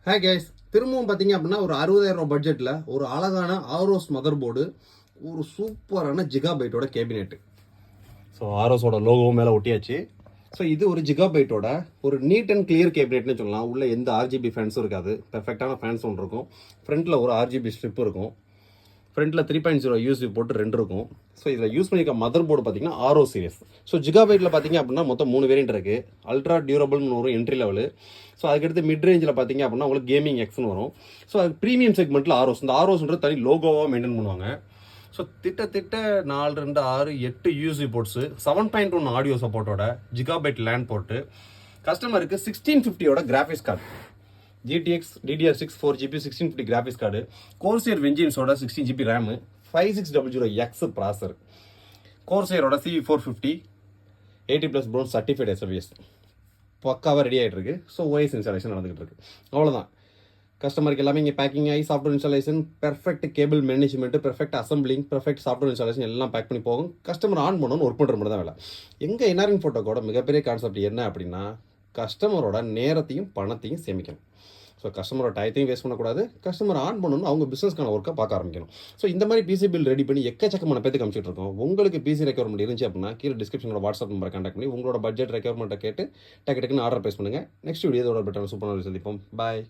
Hey guys, திரும்பவும் பார்த்தீங்க அப்படின்னா ஒரு 60,000 பட்ஜெட்டில் ஒரு அழகான ஆரோஸ் மதர் போர்டு, ஒரு சூப்பரான ஜிகாபைட்டோட கேபினெட். ஸோ ஆரோஸோட லோகோவும் மேலே ஒட்டியாச்சு. ஸோ இது ஒரு ஜிகாபைட்டோட ஒரு நீட் அண்ட் கிளியர் கேபினெட்னு சொல்லலாம். உள்ள எந்த ஆர்ஜிபி ஃபேன்ஸும் இருக்காது, பெர்ஃபெக்டான ஃபேன்ஸ் ஒன்று இருக்கும். ஃப்ரண்ட்டில் ஒரு ஆர்ஜிபி ஸ்ட்ரிப் இருக்கும். ஃப்ரண்ட்டில் 3.0 யூஎஸ்பி போட்டு 2 இருக்கும். ஸோ இதில் யூஸ் பண்ணியிருக்க மதர் போர்டு பார்த்தீங்கன்னா ஆரோ சீரியஸ். ஸோ ஜிகாபைட்டில் பார்த்தீங்க அப்படின்னா மொத்தம் 3 வேரியன்ட் இருக்குது. அல்ட்ரா டியூரபிள்னு வரும், என்ட்ரி லெவலு. ஸோ அதுக்கடுத்து மிட் ரேஞ்சில் பார்த்தீங்க அப்படின்னா உங்களுக்கு கேமிங் எக்ஸ்னு வரும். ஸோ அது ப்ரீமியம் செக்மெண்ட்டில் ஆரோஸ். இந்த ஆரோஸ்ன்றது தனி லோகோவாக மெயின்டைன் பண்ணுவாங்க. ஸோ திட்ட 4, 2, 6, 8 யூஎஸ்பி போர்ட்ஸு, 7.1 ஆடியோ சப்போர்ட்டோட ஜிகாபைட் லேண்ட் போர்ட்டு, கஸ்டமருக்கு 1650யோட graphics card, GTX DDR6 4GB 1650 graphics card, Corsair வெஞ்சின்ஸோட 16GB ரேமு, 5600X ப்ராசர், கோர்சியரோட CV450 80+ ப்ரௌன் சர்டிஃபைட் SFS பக்காவாக ரெடி ஆகிட்டு இருக்கு. ஸோ OS இன்ஸ்டாலேஷன் நடந்துகிட்டு இருக்கு. அவ்வளோதான். கஸ்டமருக்கு எல்லாமே இங்கே பேக்கிங் ஆகி software installation, perfect cable management, perfect assembling, perfect software installation எல்லாம் பேக் பண்ணி போகும். கஸ்டமர் ஆன் பண்ணணும், ஒர்க் பண்ணுற மாதிரி தான் வேலை. எங்கள் என்ஆர்என் ஃபோட்டோக்கோட மிகப்பெரிய கான்செப்ட் என்ன அப்படின்னா, கஸ்டமரோட நேரத்தையும் பணத்தையும் சேமிக்கணும். ஸோ கஸ்டமரோட டயத்தையும் வேஸ்ட் பண்ணக்கூடாது, கஸ்டமர் ஆன் பண்ணணும், அவங்க பிஸ்னஸ்க்கான ஒர்க்கை பார்க்க ஆரம்பிக்கணும். ஸோ இந்த மாதிரி பிசி பில் ரெடி பண்ணி எக்கச்சக்கமான பேருக்கு அனுப்பிச்சிட்டு இருக்கோம். உங்களுக்கு பிசி ரெக்யர்மெண்ட் இருந்துச்சு அப்படின்னா கீழே டிஸ்கிரிப்ஷனோட வாட்ஸ்அப் நம்பரை கான்டாக்ட் பண்ணி உங்களோட பட்ஜெட் ரெக்யர்மெண்ட்டை கேட்டு டக்குன்னு ஆர்டர் ப்ளேஸ் பண்ணுங்கள். நெக்ஸ்ட் வீடியோ இதோட பெட்டர் சூப்பராக சந்திப்போம். பாய்.